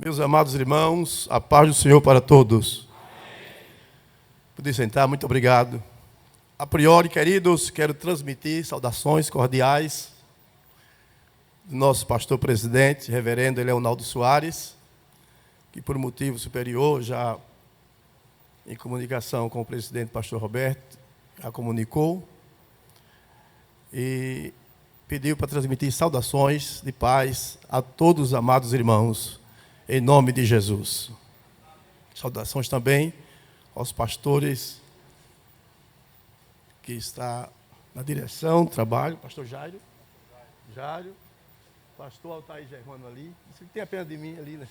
Meus amados irmãos, a paz do Senhor para todos. Poder sentar, muito obrigado. A priori, queridos, quero transmitir saudações cordiais do nosso pastor presidente, reverendo Leonardo Soares, que por motivo superior já em comunicação com o presidente pastor Roberto, já comunicou e pediu para transmitir saudações de paz a todos os amados irmãos, em nome de Jesus. Saudações também aos pastores que está na direção do trabalho, pastor Jairo, pastor Altair Germano ali, você tem a pena de mim ali, né?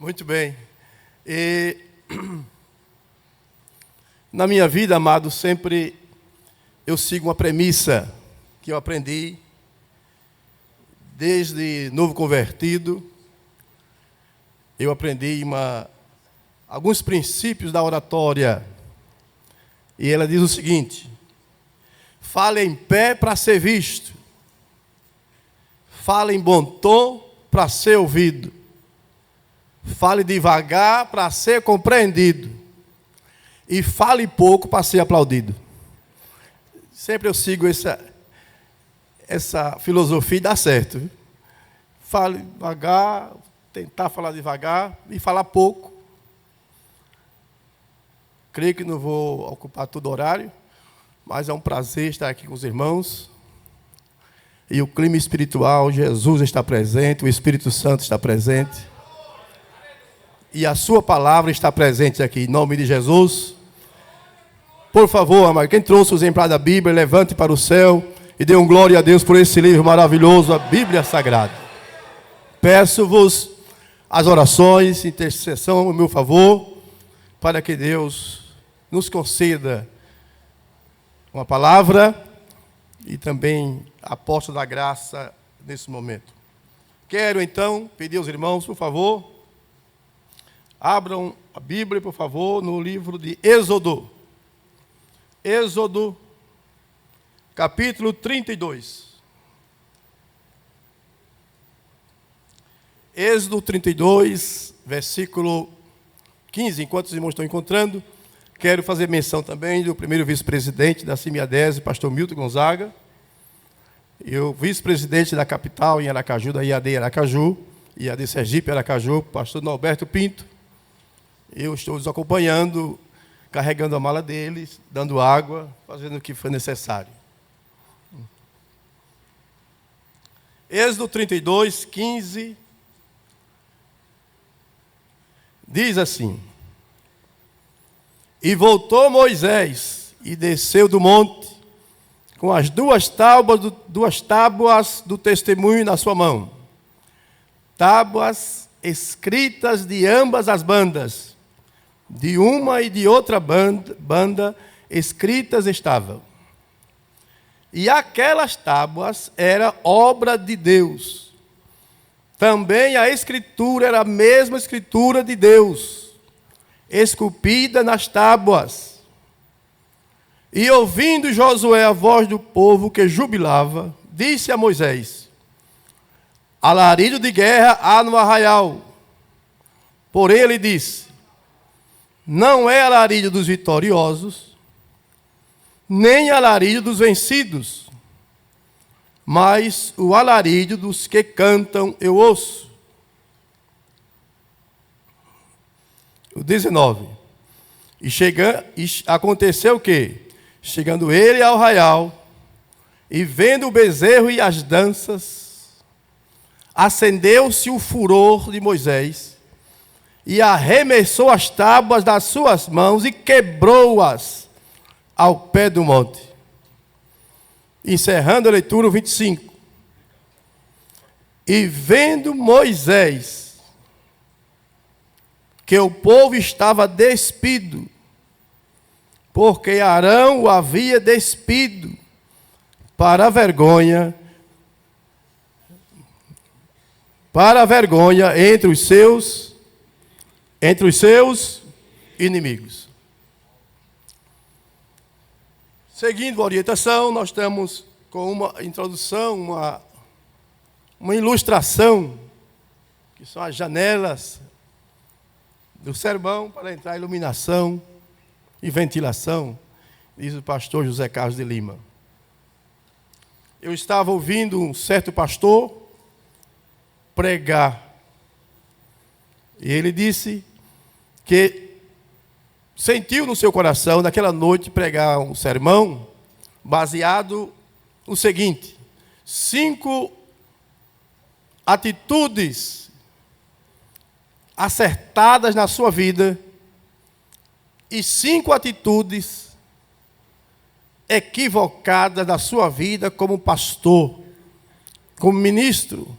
Muito bem. E na minha vida, amado, sempre eu sigo uma premissa que eu aprendi desde novo convertido. Eu aprendi alguns princípios da oratória. E ela diz o seguinte: fale em pé para ser visto, fale em bom tom para ser ouvido, fale devagar para ser compreendido e fale pouco para ser aplaudido. Sempre eu sigo essa filosofia e dá certo. Viu? Fale devagar, tentar falar devagar e falar pouco. Creio que não vou ocupar todo o horário, mas é um prazer estar aqui com os irmãos. E o clima espiritual, Jesus está presente, o Espírito Santo está presente. E a sua palavra está presente aqui, em nome de Jesus. Por favor, amado, quem trouxe o exemplar da Bíblia, levante para o céu e dê glória a Deus por esse livro maravilhoso, a Bíblia Sagrada. Peço-vos as orações, intercessão a meu favor, para que Deus nos conceda uma palavra e também a porta da graça nesse momento. Quero então pedir aos irmãos, por favor, abram a Bíblia, por favor, no livro de Êxodo. Êxodo, capítulo 32. Êxodo 32, versículo 15. Enquanto os irmãos estão encontrando, quero fazer menção também do primeiro vice-presidente da CIMIADESE, pastor Milton Gonzaga, e o vice-presidente da capital em Aracaju, da IAD Aracaju, IAD Sergipe Aracaju, pastor Norberto Pinto. Eu estou os acompanhando, carregando a mala deles, dando água, fazendo o que for necessário. Êxodo 32, 15, diz assim: e voltou Moisés e desceu do monte com as duas tábuas do testemunho na sua mão, tábuas escritas de ambas as bandas. De uma e de outra banda escritas estavam. E aquelas tábuas eram obra de Deus. Também a escritura era a mesma escritura de Deus, esculpida nas tábuas. E ouvindo Josué a voz do povo que jubilava, disse a Moisés: alarido de guerra há no arraial. Porém ele disse: não é alarido dos vitoriosos, nem alarido dos vencidos, mas o alarido dos que cantam eu ouço. O 19. E aconteceu o quê? Chegando ele ao arraial, e vendo o bezerro e as danças, acendeu-se o furor de Moisés, e arremessou as tábuas das suas mãos e quebrou-as ao pé do monte. Encerrando a leitura, o 25. E vendo Moisés que o povo estava despido, porque Arão o havia despido para a vergonha entre os seus inimigos. Seguindo a orientação, nós estamos com uma introdução, uma ilustração que são as janelas do sermão para entrar iluminação e ventilação, diz o pastor José Carlos de Lima. Eu estava ouvindo um certo pastor pregar, e ele disse que sentiu no seu coração, naquela noite, pregar um sermão baseado no seguinte: 5 atitudes acertadas na sua vida e 5 atitudes equivocadas na sua vida como pastor, como ministro.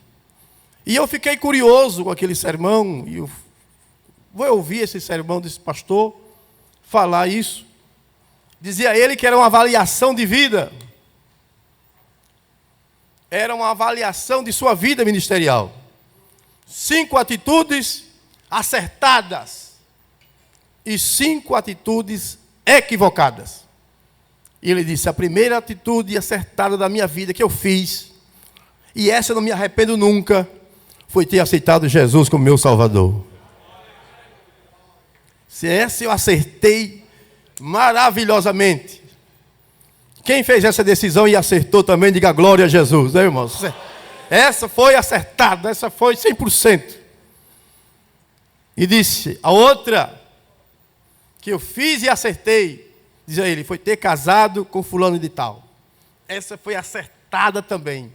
E eu fiquei curioso com aquele sermão, e eu vou ouvir esse sermão desse pastor falar isso. Dizia ele que era uma avaliação de vida. Era uma avaliação de sua vida ministerial. 5 atitudes acertadas e 5 atitudes equivocadas. E ele disse: a primeira atitude acertada da minha vida que eu fiz, e essa eu não me arrependo nunca, foi ter aceitado Jesus como meu Salvador. Se essa eu acertei maravilhosamente. Quem fez essa decisão e acertou também, diga glória a Jesus, né, irmãos? Essa foi acertada, essa foi 100%. E disse: a outra que eu fiz e acertei, diz ele, foi ter casado com fulano de tal. Essa foi acertada também.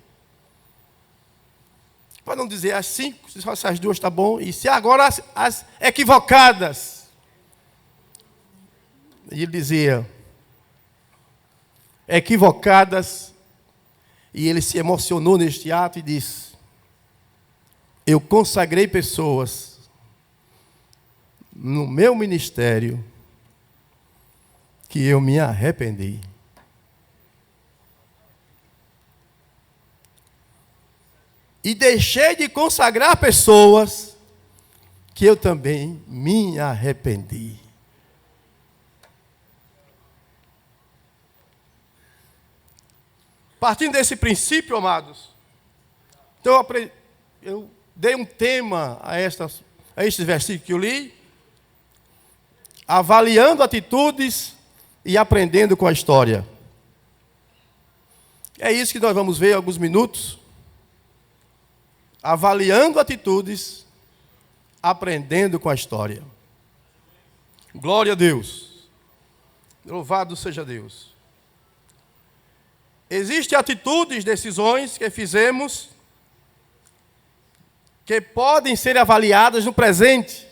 Para não dizer as 5, se fosse as 2 está bom. E se agora as equivocadas. E ele dizia, equivocadas, e ele se emocionou neste ato e disse: eu consagrei pessoas no meu ministério que eu me arrependi. E deixei de consagrar pessoas que eu também me arrependi. Partindo desse princípio, amados, então eu dei um tema a estes versículos que eu li, avaliando atitudes e aprendendo com a história. É isso que nós vamos ver em alguns minutos. Avaliando atitudes, aprendendo com a história. Glória a Deus. Louvado seja Deus. Existem atitudes, decisões que fizemos que podem ser avaliadas no presente,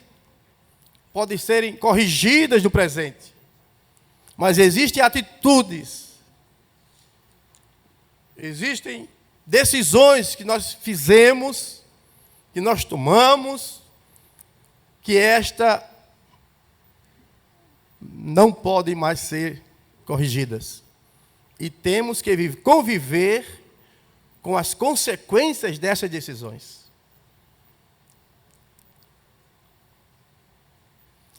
podem serem corrigidas no presente. Mas existem atitudes, existem decisões que nós fizemos, que nós tomamos, que esta não podem mais ser corrigidas. E temos que conviver com as consequências dessas decisões.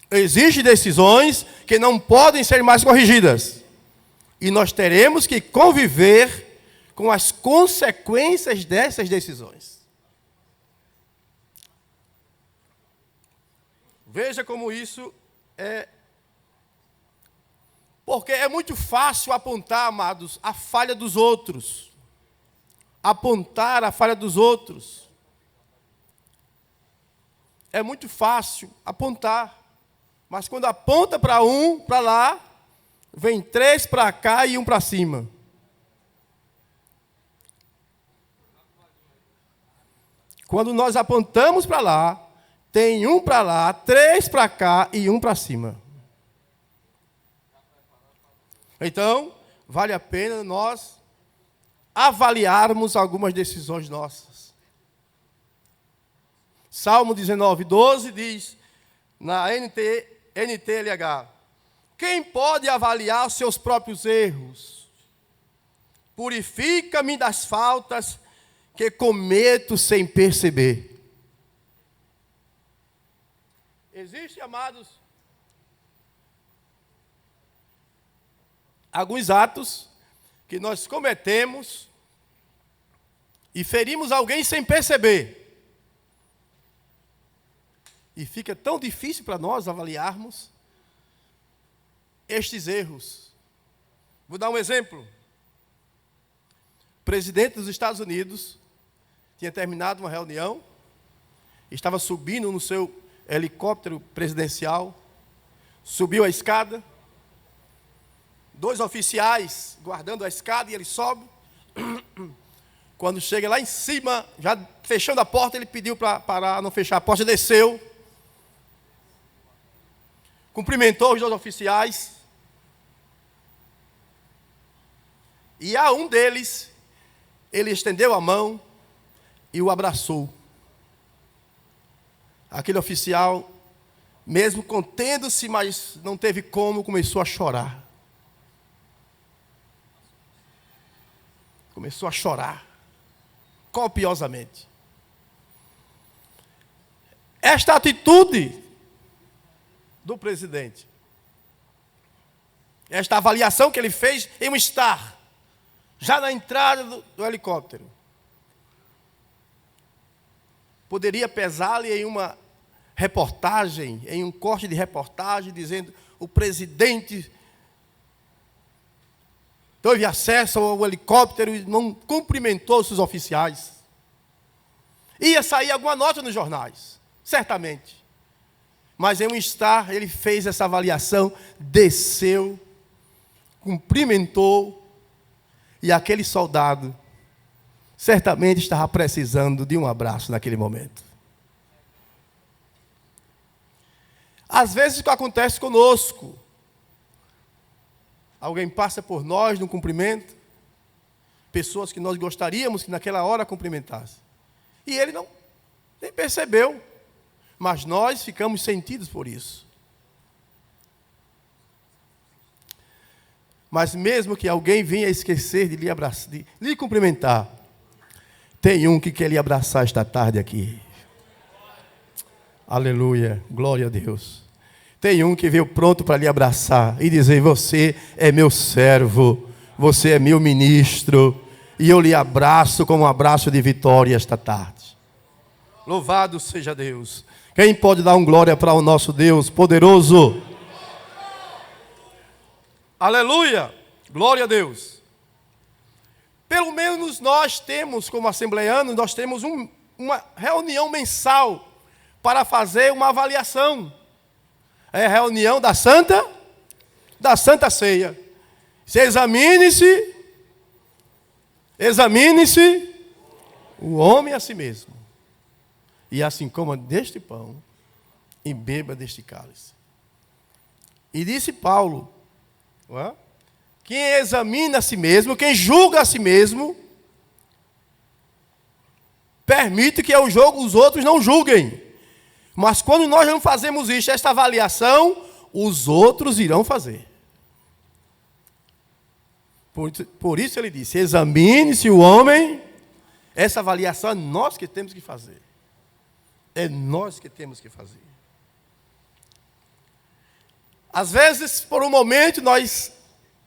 Existem decisões que não podem ser mais corrigidas. E nós teremos que conviver com as consequências dessas decisões. Veja como isso é. Porque é muito fácil apontar, amados, a falha dos outros. Apontar a falha dos outros. É muito fácil apontar. Mas quando aponta para um, para lá, vem 3 para cá e 1 para cima. Quando nós apontamos para lá, tem 1 para lá, 3 para cá e 1 para cima. Então, vale a pena nós avaliarmos algumas decisões nossas. Salmo 19:12 diz, na NTLH, quem pode avaliar os seus próprios erros? Purifica-me das faltas que cometo sem perceber. Existe, amados, alguns atos que nós cometemos e ferimos alguém sem perceber. E fica tão difícil para nós avaliarmos estes erros. Vou dar um exemplo. O presidente dos Estados Unidos tinha terminado uma reunião, estava subindo no seu helicóptero presidencial, subiu a escada, 2 oficiais guardando a escada, e ele sobe. Quando chega lá em cima, já fechando a porta, ele pediu para parar, não fechar a porta, desceu, cumprimentou os 2 oficiais, e a um deles, ele estendeu a mão e o abraçou. Aquele oficial, mesmo contendo-se, mas não teve como, começou a chorar. Começou a chorar, copiosamente. Esta atitude do presidente, esta avaliação que ele fez em um estar, já na entrada do helicóptero, poderia pesar-lhe em uma reportagem, em um corte de reportagem, dizendo: o presidente teve acesso ao helicóptero e não cumprimentou os seus oficiais. Ia sair alguma nota nos jornais, certamente. Mas em um estar, ele fez essa avaliação, desceu, cumprimentou, e aquele soldado certamente estava precisando de um abraço naquele momento. Às vezes o que acontece conosco, alguém passa por nós no cumprimento, pessoas que nós gostaríamos que naquela hora cumprimentasse, e ele nem percebeu, mas nós ficamos sentidos por isso. Mas mesmo que alguém venha esquecer de lhe abraçar, de lhe cumprimentar, tem um que quer lhe abraçar esta tarde aqui. Aleluia, glória a Deus. Tem um que veio pronto para lhe abraçar e dizer: você é meu servo, você é meu ministro, e eu lhe abraço com um abraço de vitória esta tarde. Louvado seja Deus. Quem pode dar um glória para o nosso Deus poderoso? Aleluia, glória a Deus. Pelo menos nós temos, como assembleanos, nós temos uma reunião mensal para fazer uma avaliação. É a reunião da Santa Ceia. Examine-se o homem a si mesmo, e assim coma deste pão e beba deste cálice. E disse Paulo, não é? Quem examina a si mesmo, quem julga a si mesmo, permite que os outros não julguem. Mas quando nós não fazemos isso, esta avaliação, os outros irão fazer. Por isso ele disse: examine-se o homem. Essa avaliação é nós que temos que fazer. É nós que temos que fazer. Às vezes, por um momento, nós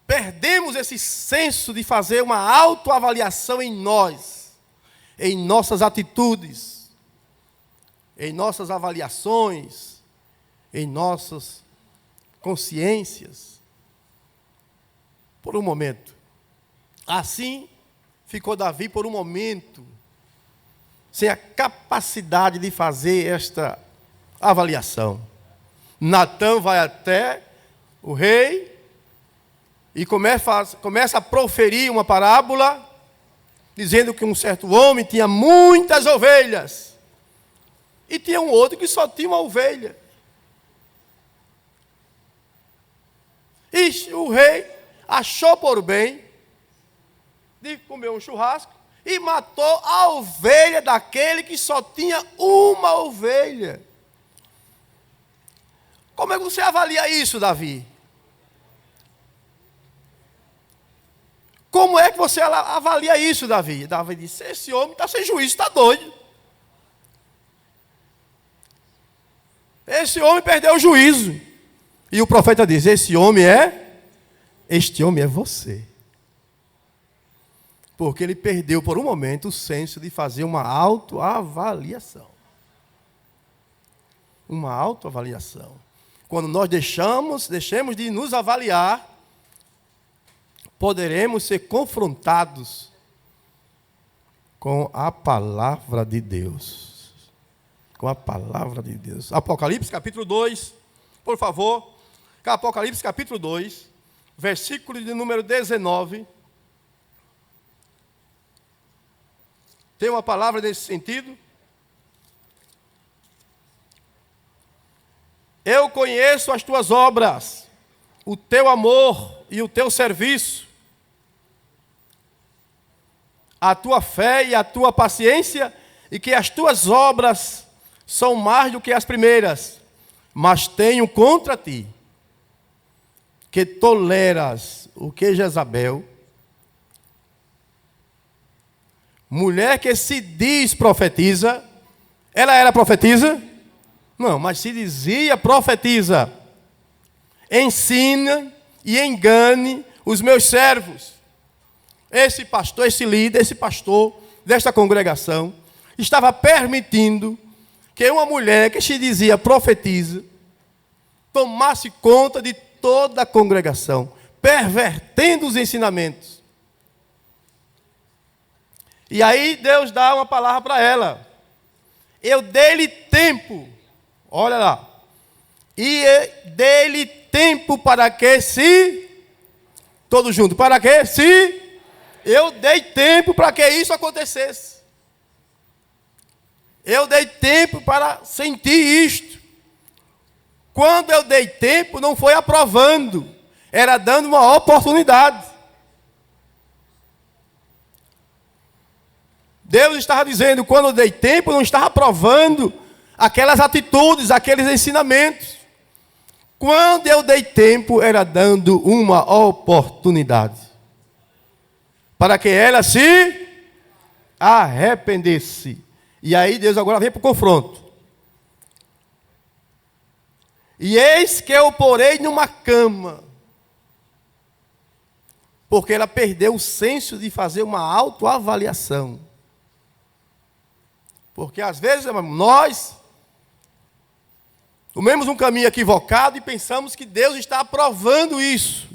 perdemos esse senso de fazer uma autoavaliação em nós, em nossas atitudes, em nossas avaliações, em nossas consciências. Por um momento. Assim ficou Davi por um momento, sem a capacidade de fazer esta avaliação. Natã vai até o rei e começa a proferir uma parábola, dizendo que um certo homem tinha muitas ovelhas, e tinha um outro que só tinha uma ovelha. E o rei achou por bem de comer um churrasco e matou a ovelha daquele que só tinha uma ovelha. Como é que você avalia isso, Davi? Como é que você avalia isso, Davi? Davi disse: esse homem está sem juízo, está doido. Esse homem perdeu o juízo. E o profeta diz: este homem é você. Porque ele perdeu por um momento o senso de fazer uma autoavaliação. uma autoavaliação. Quando nós deixemos de nos avaliar, poderemos ser confrontados com a palavra de Deus. Com a palavra de Deus. Apocalipse capítulo 2, por favor. Apocalipse capítulo 2, versículo de número 19. Tem uma palavra nesse sentido? Eu conheço as tuas obras, o teu amor e o teu serviço, a tua fé e a tua paciência, e que as tuas obras são mais do que as primeiras, mas tenho contra ti que toleras o que Jezabel, mulher que se diz profetiza, ela era profetisa? Não, mas se dizia profetiza, ensina e engane os meus servos. Esse pastor, esse líder, esse pastor desta congregação, estava permitindo que uma mulher que se dizia profetiza, tomasse conta de toda a congregação, pervertendo os ensinamentos. E aí Deus dá uma palavra para ela. Eu dei-lhe tempo, olha lá, e dei-lhe tempo para que se, todos juntos, para que se, eu dei tempo para que isso acontecesse. Eu dei tempo para sentir isto. Quando eu dei tempo, não foi aprovando, era dando uma oportunidade. Deus estava dizendo, quando eu dei tempo, não estava aprovando aquelas atitudes, aqueles ensinamentos. Quando eu dei tempo, era dando uma oportunidade para que ela se arrependesse. E aí Deus agora vem para o confronto. E eis que eu porei numa cama, porque ela perdeu o senso de fazer uma autoavaliação. Porque às vezes nós tomamos um caminho equivocado e pensamos que Deus está aprovando isso.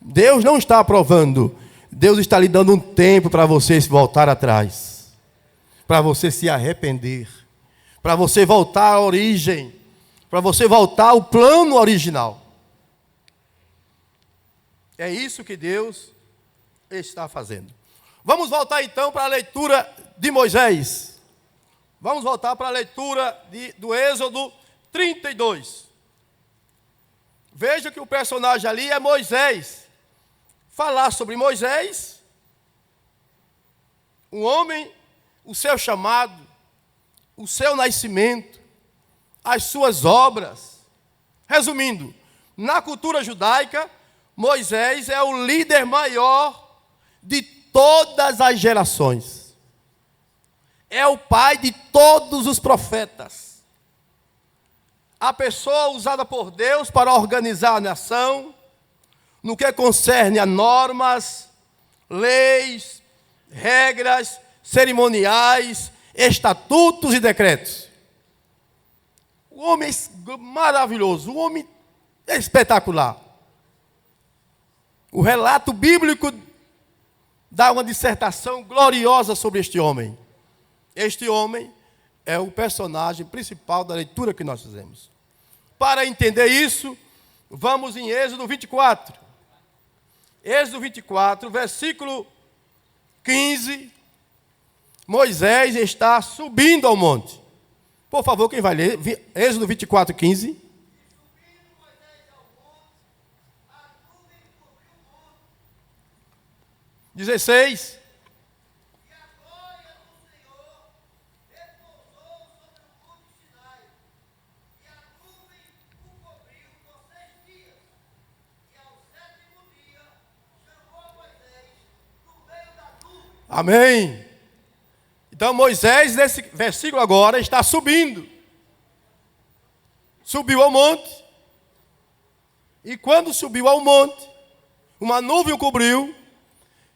Deus não está aprovando. Deus está lhe dando um tempo para você se voltar atrás, para você se arrepender, para você voltar à origem, para você voltar ao plano original. É isso que Deus está fazendo. Vamos voltar então para a leitura de Moisés. Vamos voltar para a leitura do Êxodo 32. Veja que o personagem ali é Moisés. Falar sobre Moisés, um homem, o seu chamado, o seu nascimento, as suas obras. Resumindo, na cultura judaica, Moisés é o líder maior de todas as gerações. É o pai de todos os profetas. A pessoa usada por Deus para organizar a nação, no que concerne a normas, leis, regras, cerimoniais, estatutos e decretos. Um homem maravilhoso, um homem espetacular. O relato bíblico dá uma dissertação gloriosa sobre este homem. Este homem é o personagem principal da leitura que nós fizemos. Para entender isso, vamos em Êxodo 24. Êxodo 24, versículo 15. Moisés está subindo ao monte. Por favor, quem vai ler? Êxodo 24, 15. 16. Amém. Então Moisés, nesse versículo agora, está subindo. Subiu ao monte. E quando subiu ao monte, uma nuvem o cobriu.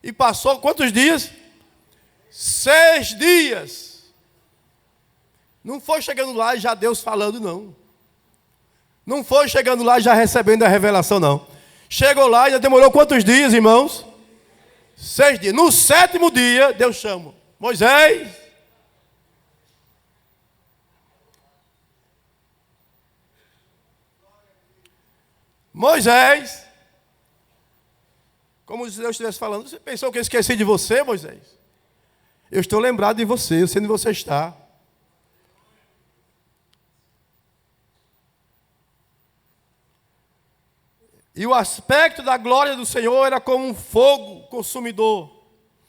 E passou quantos dias? 6 dias. Não foi chegando lá e já Deus falando, não. Não foi chegando lá já recebendo a revelação, não. Chegou lá e já demorou quantos dias, irmãos? 6 dias. No 7º dia, Deus chama Moisés. Moisés. Como se Deus estivesse falando. Você pensou que eu esqueci de você, Moisés? Eu estou lembrado de você, eu sei onde você está. E o aspecto da glória do Senhor era como um fogo consumidor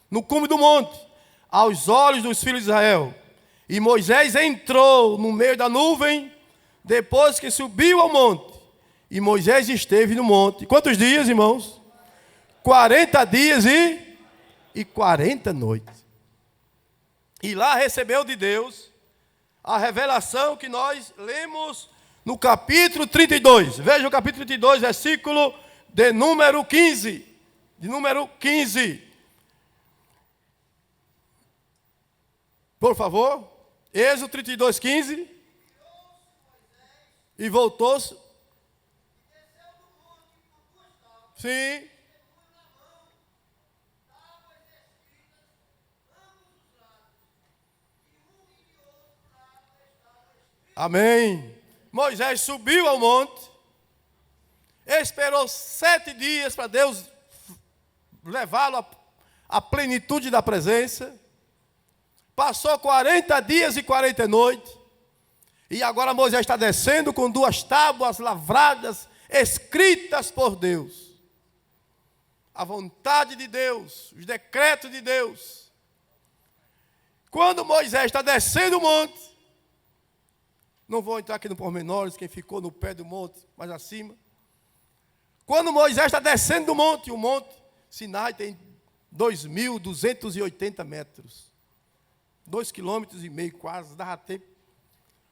no cume do monte, aos olhos dos filhos de Israel. E Moisés entrou no meio da nuvem, depois que subiu ao monte. E Moisés esteve no monte. Quantos dias, irmãos? 40 dias e 40 noites. E lá recebeu de Deus a revelação que nós lemos no capítulo 32. Veja o capítulo 32, versículo de número 15. De número 15. Por favor. Êxodo 32, 15. E voltou-se. Sim. Amém. Moisés subiu ao monte, esperou 7 dias para Deus levá-lo à plenitude da presença. Passou 40 dias e 40 noites. E agora Moisés está descendo com 2 tábuas lavradas, escritas por Deus. A vontade de Deus, os decretos de Deus. Quando Moisés está descendo o monte, não vou entrar aqui no pormenores, quem ficou no pé do monte, mais acima. Quando Moisés está descendo do monte, o monte Sinai tem 2.280 metros. 2,5 km quase, dava tempo.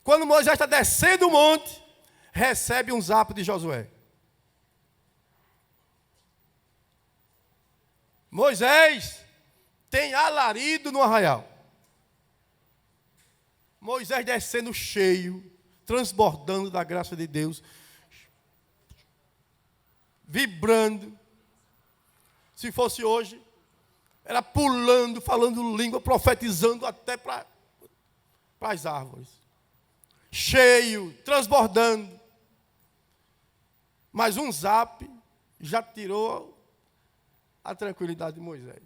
Quando Moisés está descendo o monte, recebe um zap de Josué. Moisés tem alarido no arraial. Moisés descendo cheio, transbordando da graça de Deus, vibrando. Se fosse hoje, era pulando, falando língua, profetizando até para as árvores. Cheio, transbordando. Mas um zap já tirou a tranquilidade de Moisés.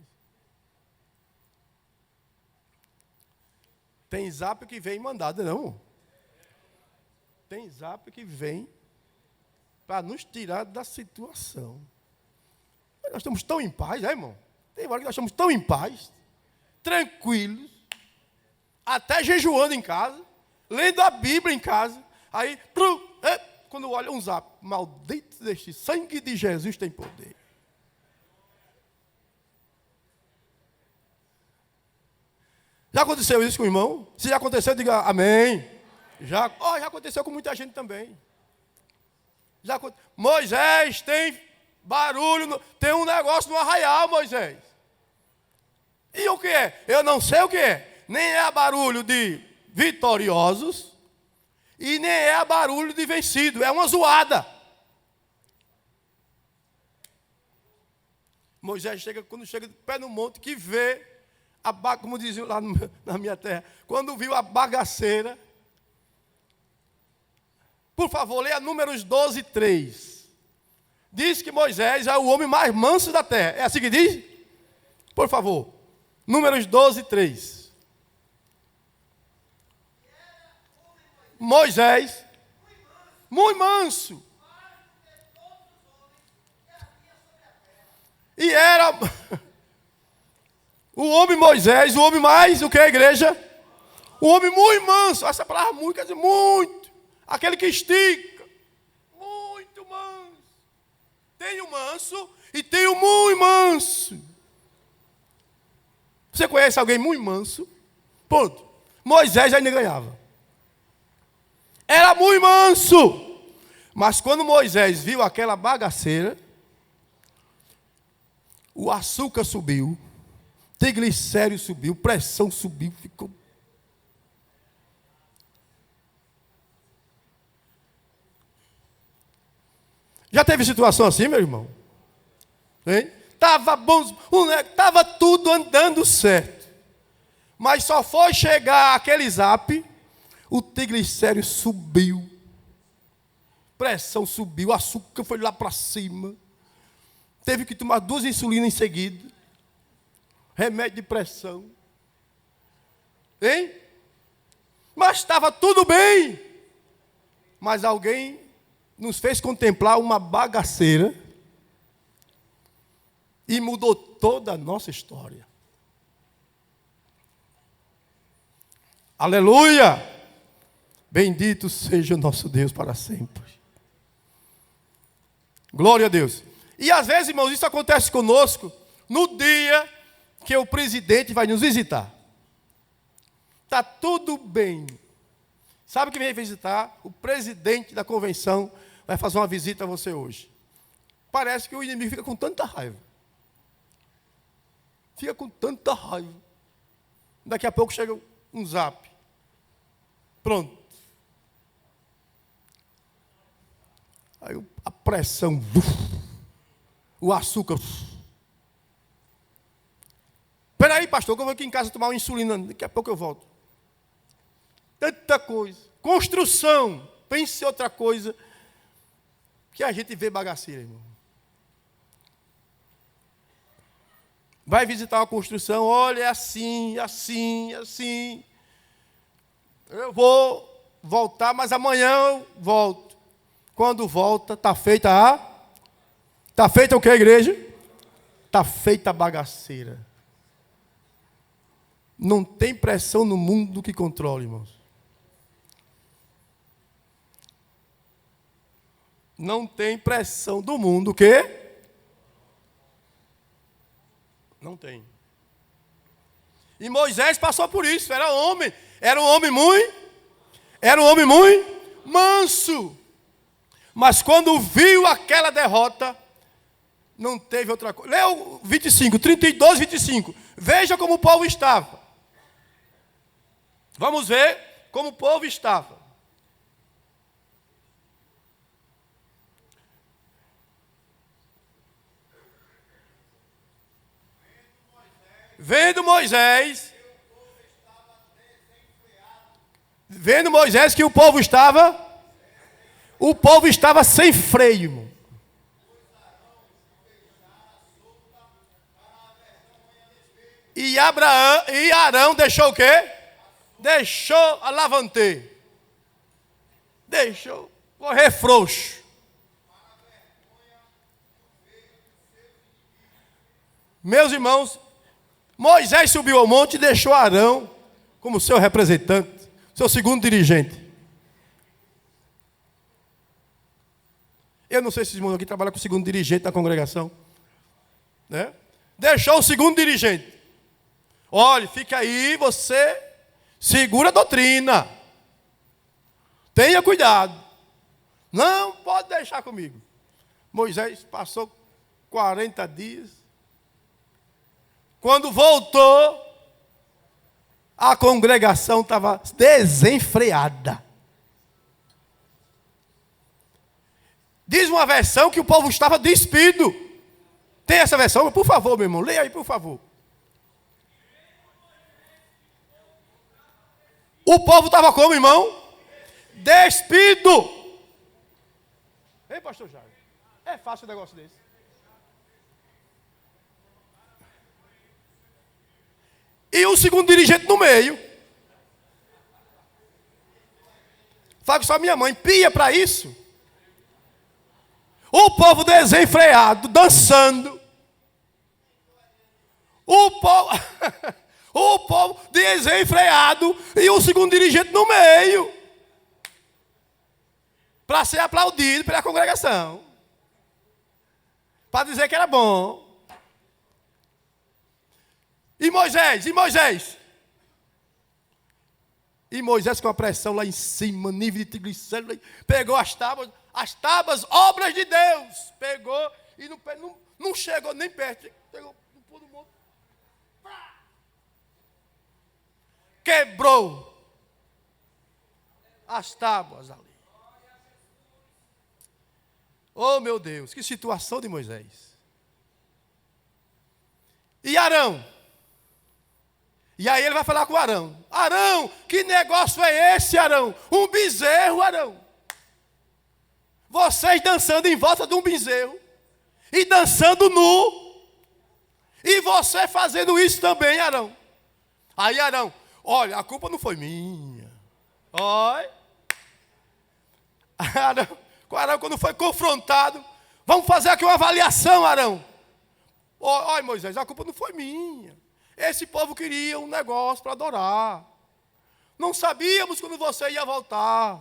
Tem zap que vem mandado, não. Tem zap que vem para nos tirar da situação. Nós estamos tão em paz, irmão? Tem hora que nós estamos tão em paz, tranquilos, até jejuando em casa, lendo a Bíblia em casa. Aí, quando olha um zap, maldito deste sangue de Jesus tem poder. Já aconteceu isso com o irmão? Se já aconteceu, diga amém. Já aconteceu com muita gente também. Moisés tem barulho, tem um negócio no arraial, Moisés. E o que é? Eu não sei o que é. Nem é barulho de vitoriosos e nem é barulho de vencido. É uma zoada. Moisés quando chega de pé no monte, que vê como diziam lá na minha terra, quando viu a bagaceira. Por favor, leia Números 12, 3. Diz que Moisés é o homem mais manso da terra. É assim que diz? Por favor. Números 12, 3. Moisés, muito manso. E era o homem Moisés, o homem mais, o que é a igreja? O homem muito manso. Essa palavra muito quer dizer muito. Aquele que estica. Muito manso. Tem o manso e tem o muito manso. Você conhece alguém muito manso? Ponto. Moisés ainda ganhava. Era muito manso. Mas quando Moisés viu aquela bagaceira, o açúcar subiu. Triglicérido subiu, pressão subiu, ficou. Já teve situação assim, meu irmão? Hein? Estava bom, estava tudo andando certo. Mas só foi chegar aquele zap, o triglicérido subiu. Pressão subiu, o açúcar foi lá para cima. Teve que tomar 2 insulinas em seguida. Remédio de pressão. Hein? Mas estava tudo bem. Mas alguém nos fez contemplar uma bagaceira e mudou toda a nossa história. Aleluia! Bendito seja o nosso Deus para sempre. Glória a Deus. E às vezes, irmãos, isso acontece conosco no dia que o presidente vai nos visitar. Está tudo bem. Sabe quem vem visitar? O presidente da convenção vai fazer uma visita a você hoje. Parece que o inimigo fica com tanta raiva. Fica com tanta raiva. Daqui a pouco chega um zap. Pronto. Aí a pressão, o açúcar. Espera aí, pastor, que eu vou aqui em casa tomar uma insulina. Daqui a pouco eu volto. Tanta coisa. Construção. Pense em outra coisa que a gente vê bagaceira, irmão. Vai visitar uma construção, olha, é assim, assim, assim. Eu vou voltar, mas amanhã eu volto. Quando volta, está feita a... Está feita o que, igreja? Está feita a bagaceira. Não tem pressão no mundo que controle, irmãos. Não tem pressão do mundo que... Não tem. E Moisés passou por isso, era um homem muito manso. Mas quando viu aquela derrota, não teve outra coisa. Lê o 25, 32, 25. Veja como o povo estava. Vamos ver como o povo estava. Vendo Moisés que o povo estava sem freio, irmão. E Arão deixou o quê? Deixou a lavante. Deixou correr frouxo. Meus irmãos, Moisés subiu ao monte e deixou Arão como seu representante, seu segundo dirigente. Eu não sei se os irmãos aqui trabalham com o segundo dirigente da congregação. Né? Deixou o segundo dirigente. Olha, fica aí, você segura a doutrina. Tenha cuidado. Não pode deixar comigo. Moisés passou 40 dias. Quando voltou, a congregação estava desenfreada. Diz uma versão que o povo estava despido. Tem essa versão? Por favor, meu irmão, leia aí, por favor. O povo estava como, irmão? Despido. Ei, pastor Jair, é fácil um negócio desse. E o segundo dirigente no meio. Fala que só minha mãe pia para isso. O povo desenfreado, dançando. O povo desenfreado e o segundo dirigente no meio. Para ser aplaudido pela congregação. Para dizer que era bom. E Moisés? E Moisés com a pressão lá em cima, nível de triglicéridos, pegou as tábuas, obras de Deus. Pegou e não chegou nem perto. Pegou no pôr do monte. Quebrou as tábuas ali. Oh, meu Deus, que situação de Moisés. E Arão? E aí ele vai falar com Arão. Arão, que negócio é esse, Arão? Um bezerro, Arão. Vocês dançando em volta de um bezerro. E dançando nu. E você fazendo isso também, Arão. Aí Arão, olha, a culpa não foi minha. Olha. Arão, quando foi confrontado, vamos fazer aqui uma avaliação, Arão. Olha, Moisés, a culpa não foi minha. Esse povo queria um negócio para adorar. Não sabíamos quando você ia voltar.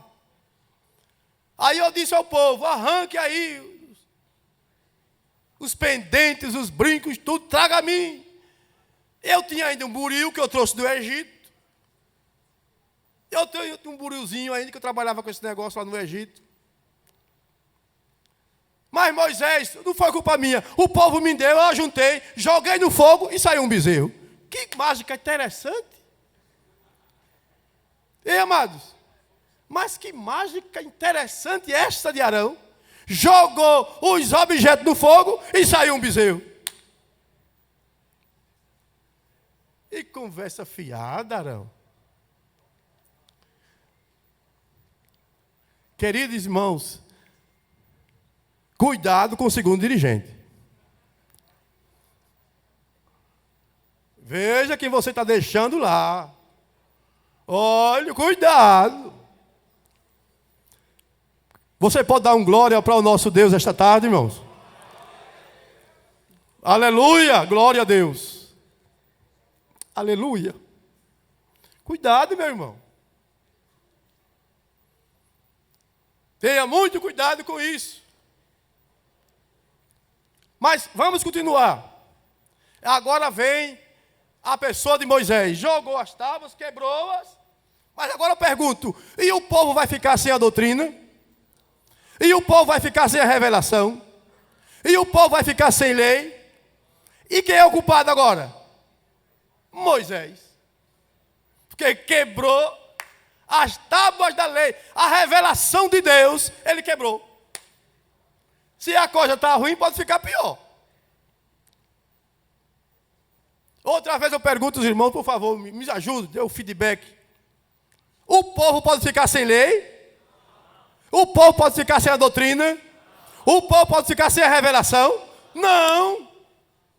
Aí eu disse ao povo, arranque aí os pendentes, os brincos, tudo, traga a mim. Eu tinha ainda um buril que eu trouxe do Egito. Eu tenho um burilzinho ainda que eu trabalhava com esse negócio lá no Egito. Mas Moisés, não foi culpa minha. O povo me deu, eu juntei, joguei no fogo e saiu um bezerro. Que mágica interessante. Ei, amados, mas que mágica interessante esta de Arão. Jogou os objetos no fogo e saiu um bezerro. E conversa fiada, Arão. Queridos irmãos, cuidado com o segundo dirigente. Veja quem você está deixando lá. Olha, cuidado. Você pode dar um glória para o nosso Deus esta tarde, irmãos? Aleluia, glória a Deus. Aleluia. Cuidado, meu irmão. Tenha muito cuidado com isso. Mas vamos continuar. Agora vem a pessoa de Moisés. Jogou as tábuas, quebrou-as. Mas agora eu pergunto, e o povo vai ficar sem a doutrina? E o povo vai ficar sem a revelação? E o povo vai ficar sem lei? E quem é o culpado agora? Moisés. Porque quebrou as tábuas da lei, a revelação de Deus, ele quebrou. Se a coisa está ruim, pode ficar pior. Outra vez eu pergunto aos irmãos, por favor, me ajudem, dê o feedback. O povo pode ficar sem lei? O povo pode ficar sem a doutrina? O povo pode ficar sem a revelação? Não.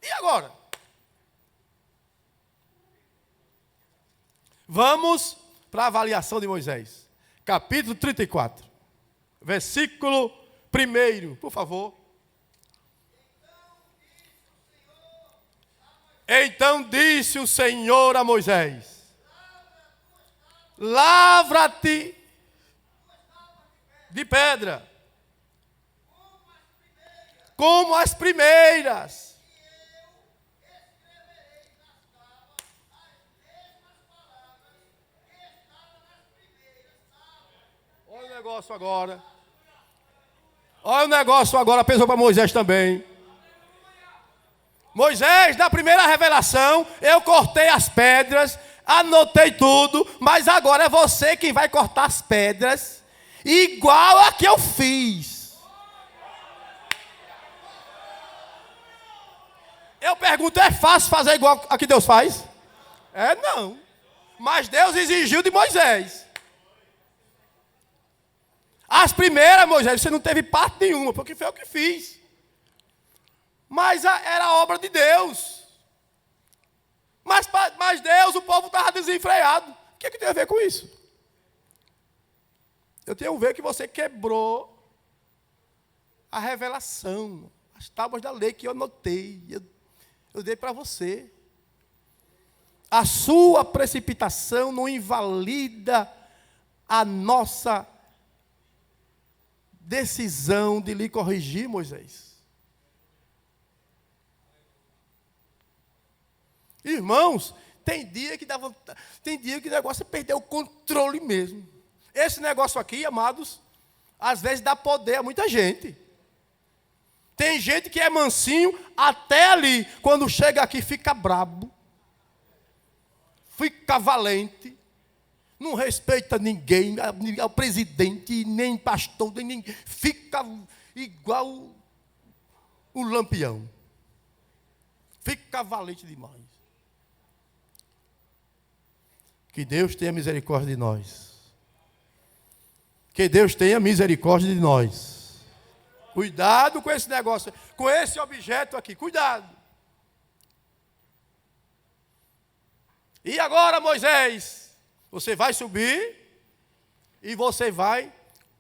E agora? Vamos para a avaliação de Moisés. Capítulo 34. Versículo 1, por favor. Então disse o Senhor a Moisés: lavra-te de pedra, como as primeiras. Olha o negócio agora. Olha o negócio agora, pesou para Moisés também. Moisés, na primeira revelação, eu cortei as pedras, anotei tudo, mas agora é você quem vai cortar as pedras, igual a que eu fiz. Eu pergunto, é fácil fazer igual a que Deus faz? É não. Mas Deus exigiu de Moisés. As primeiras, Moisés, você não teve parte nenhuma, porque foi o que fiz. Mas era obra de Deus. Mas Deus, o povo estava desenfreado. O que tem a ver com isso? Eu tenho a ver que você quebrou a revelação, as tábuas da lei que eu anotei. Eu dei para você. A sua precipitação não invalida a nossa decisão de lhe corrigir, Moisés. Irmãos, tem dia que o negócio é perder o controle mesmo. Esse negócio aqui, amados, às vezes dá poder a muita gente. Tem gente que é mansinho até ali, quando chega aqui fica brabo, fica valente, não respeita ninguém, ao presidente, nem pastor, nem fica igual um lampião. Fica valente demais. Que Deus tenha misericórdia de nós. Que Deus tenha misericórdia de nós. Cuidado com esse negócio, com esse objeto aqui, cuidado. E agora, Moisés, você vai subir e você vai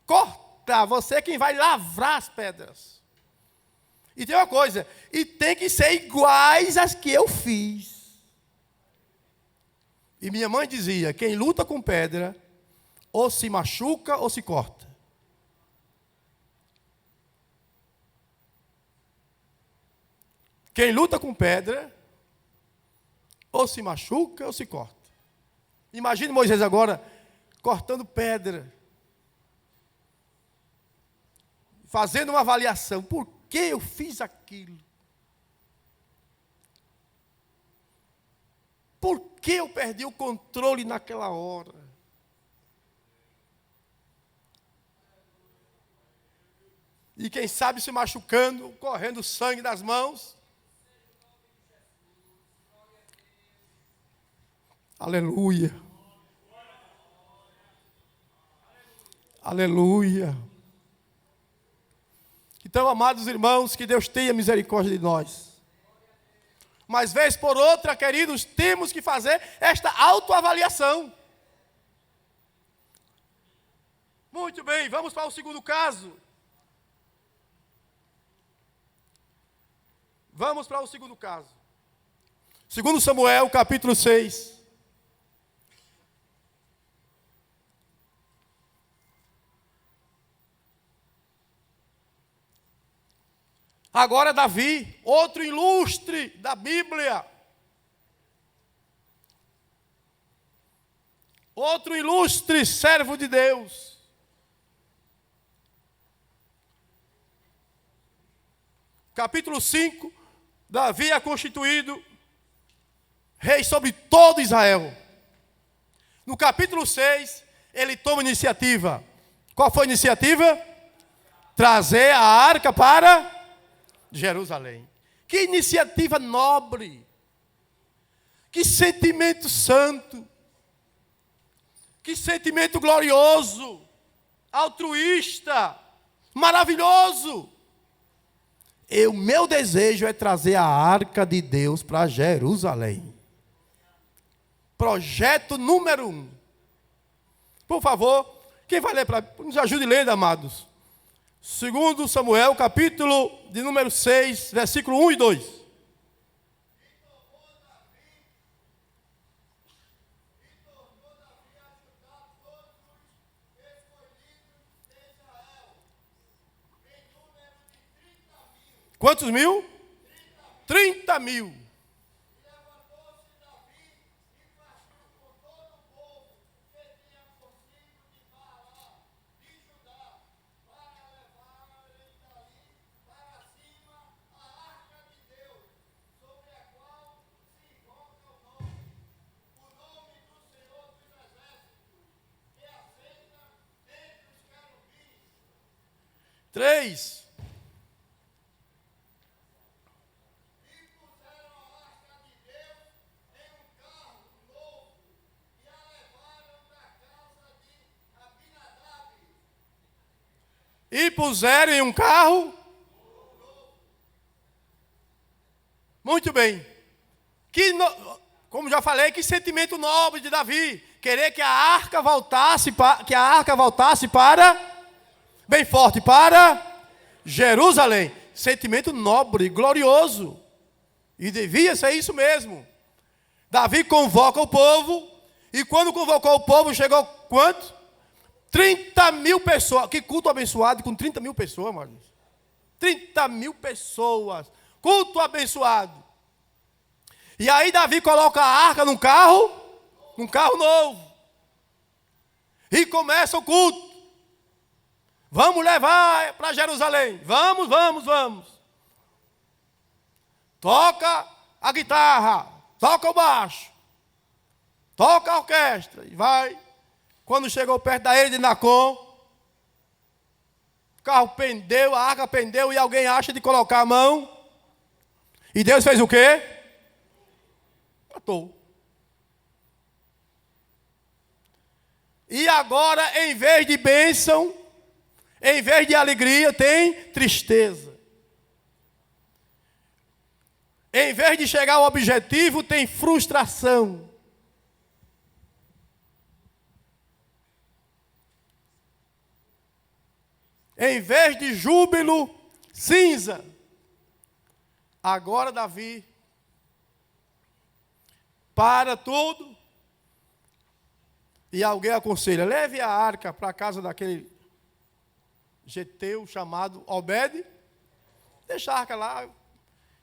cortar, você é quem vai lavrar as pedras. E tem uma coisa, e tem que ser iguais às que eu fiz. E minha mãe dizia, quem luta com pedra, ou se machuca ou se corta. Quem luta com pedra, ou se machuca ou se corta. Imagine Moisés agora cortando pedra, fazendo uma avaliação. Por que eu fiz aquilo? Por que eu perdi o controle naquela hora? E quem sabe se machucando, correndo sangue das mãos. Aleluia. Aleluia. Então, amados irmãos, que Deus tenha misericórdia de nós. Mas, vez por outra, queridos, temos que fazer esta autoavaliação. Muito bem, vamos para o segundo caso. Vamos para o segundo caso. Segundo Samuel, capítulo 6. Agora Davi, outro ilustre da Bíblia. Outro ilustre servo de Deus. Capítulo 5, Davi é constituído rei sobre todo Israel. No capítulo 6, ele toma iniciativa. Qual foi a iniciativa? Trazer a arca para Jerusalém. Que iniciativa nobre. Que sentimento santo. Que sentimento glorioso. Altruísta. Maravilhoso. O meu desejo é trazer a arca de Deus para Jerusalém. Projeto número 1. Por favor, quem vai ler para nos ajude lendo, amados. Segundo Samuel, capítulo de número 6, versículo 1 e 2. Quantos mil? 30 mil. Três. E puseram em um carro. Muito bem. Como já falei, que sentimento nobre de Davi. Querer que a arca voltasse para, bem forte, para Jerusalém. Sentimento nobre, glorioso. E devia ser isso mesmo. Davi convoca o povo. E quando convocou o povo, chegou quanto? 30 mil pessoas. Que culto abençoado com 30 mil pessoas, mano. 30 mil pessoas. Culto abençoado. E aí Davi coloca a arca num carro novo. E começa o culto. Vamos levar para Jerusalém. Vamos. Toca a guitarra, toca o baixo, toca a orquestra e vai. Quando chegou perto da ilha de Nacon, carro pendeu, a arca pendeu e alguém acha de colocar a mão. E Deus fez o quê? Matou. E agora, em vez de bênção, em vez de alegria, tem tristeza. Em vez de chegar ao objetivo, tem frustração. Em vez de júbilo, cinza. Agora Davi para tudo e alguém aconselha, leve a arca para a casa daquele geteu chamado Obed, deixa a arca lá.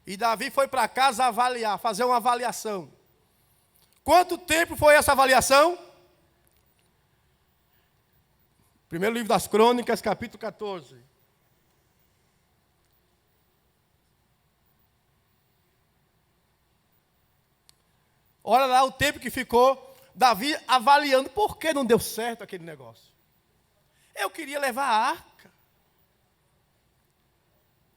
E Davi foi para casa avaliar, fazer uma avaliação. Quanto tempo foi essa avaliação? Primeiro livro das Crônicas, capítulo 14. Olha lá o tempo que ficou Davi avaliando por que não deu certo aquele negócio. Eu queria levar a arca.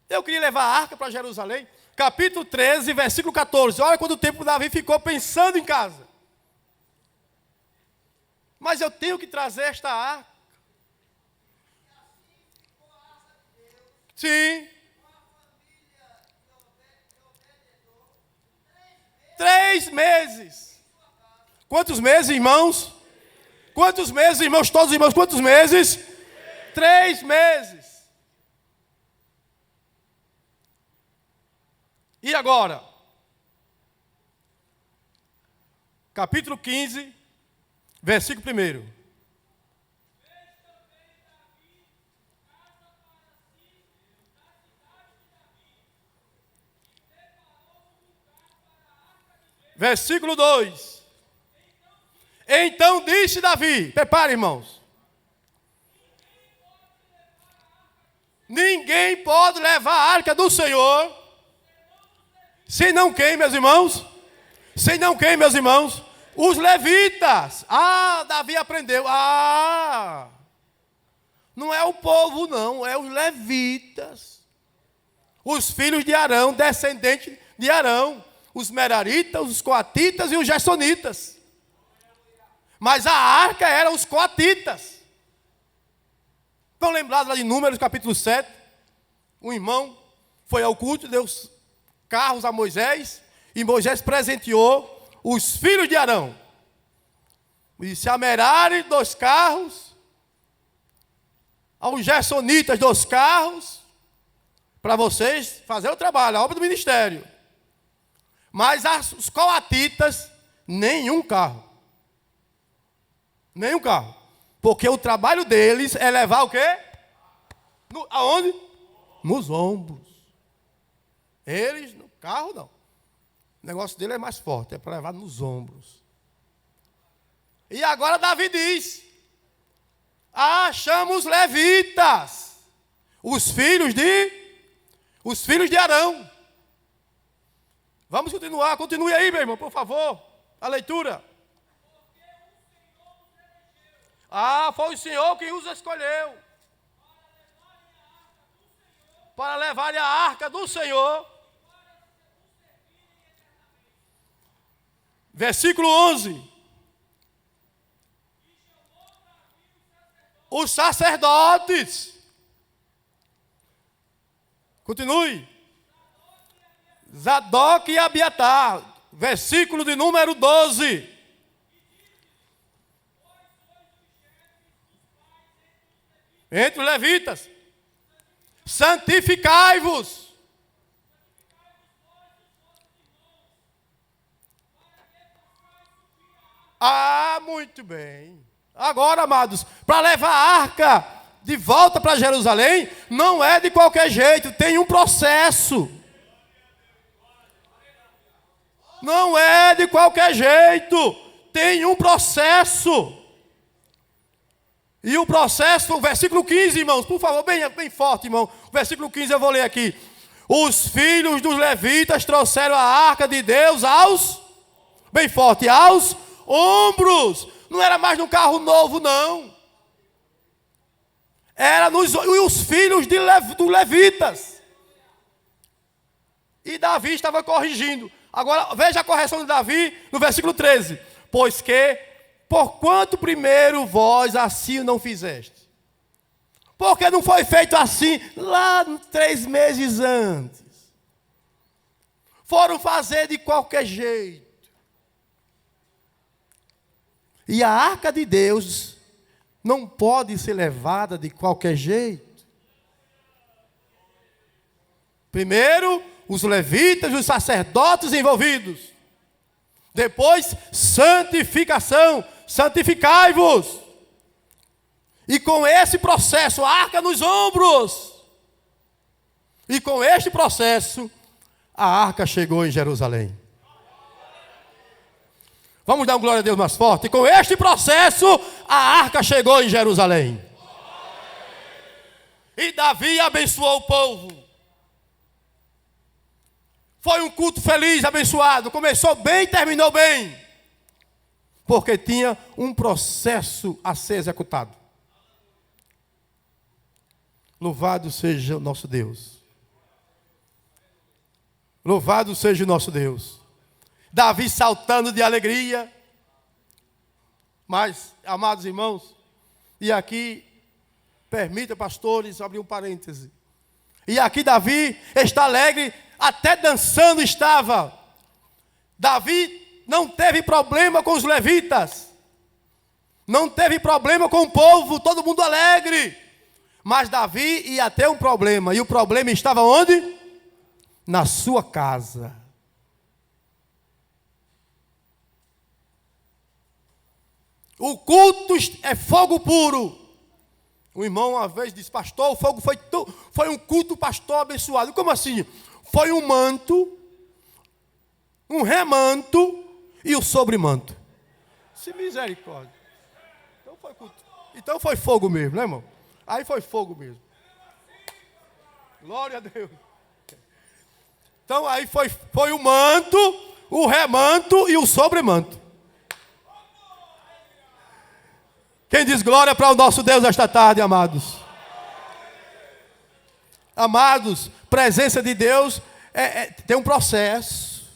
Eu queria levar a arca para Jerusalém. Capítulo 13, versículo 14. Olha quanto tempo Davi ficou pensando em casa. Mas eu tenho que trazer esta arca. Sim. 3 meses. Quantos meses, irmãos? Quantos meses, irmãos? Todos os irmãos, quantos meses? 3 meses. E agora? Capítulo 15, versículo 1. Versículo 2. Então disse Davi, prepare, irmãos. Ninguém pode levar a arca do Senhor, senão quem, meus irmãos? Senão quem, meus irmãos? Os levitas. Davi aprendeu. Não é o povo não, é os levitas. Os filhos de Arão, descendentes de Arão. Os meraritas, os coatitas e os gersonitas. Mas a arca era os coatitas. Estão lembrados lá de Números, capítulo 7? Um irmão foi ao culto, deu carros a Moisés, e Moisés presenteou os filhos de Arão. Disse, a Merari 2 carros, aos gersonitas 2 carros, para vocês fazerem o trabalho, a obra do ministério. Mas os coatitas, nenhum carro. Nenhum carro. Porque o trabalho deles é levar o quê? Aonde? Nos ombros. Eles, no carro não. O negócio dele é mais forte, é para levar nos ombros. E agora Davi diz, chama os levitas, os filhos de Arão. Vamos continuar, continue aí, meu irmão, por favor, a leitura. Foi o Senhor quem os escolheu para levarem a arca do Senhor. Versículo 11. Os sacerdotes. Continue. Zadok e Abiatar, versículo de número 12. Entre os levitas, santificai-vos. Muito bem. Agora, amados, para levar a arca de volta para Jerusalém, não é de qualquer jeito, tem um processo. Não é de qualquer jeito, tem um processo. E o processo, o versículo 15, irmãos, por favor, bem forte, irmão. O versículo 15 eu vou ler aqui. Os filhos dos levitas trouxeram a arca de Deus bem forte, aos ombros. Não era mais num carro novo, não. e os filhos dos levitas. E Davi estava corrigindo. Agora, veja a correção de Davi no versículo 13. Pois que, porquanto primeiro vós assim não fizeste? Porque não foi feito assim lá 3 meses antes. Foram fazer de qualquer jeito. E a arca de Deus não pode ser levada de qualquer jeito. Primeiro, os levitas, os sacerdotes envolvidos. Depois, santificação. Santificai-vos. E com esse processo, a arca nos ombros. E com este processo, a arca chegou em Jerusalém. Vamos dar um glória a Deus mais forte. E com este processo, a arca chegou em Jerusalém. E Davi abençoou o povo. Foi um culto feliz, abençoado. Começou bem e terminou bem. Porque tinha um processo a ser executado. Louvado seja o nosso Deus. Louvado seja o nosso Deus. Davi saltando de alegria. Mas, amados irmãos, e aqui, permita, pastores, abrir um parêntese. E aqui Davi está alegre, até dançando estava. Davi não teve problema com os levitas. Não teve problema com o povo, todo mundo alegre. Mas Davi ia ter um problema. E o problema estava onde? Na sua casa. O culto é fogo puro. O irmão uma vez disse, pastor, o fogo foi um culto, pastor, abençoado. Como assim? Foi um manto, um remanto e o sobremanto. Se misericórdia. Então foi culto. Então foi fogo mesmo, né, irmão? Aí foi fogo mesmo. Glória a Deus. Então aí foi o manto, o remanto e o sobremanto. Quem diz glória para o nosso Deus esta tarde, amados? Amados, presença de Deus tem um processo.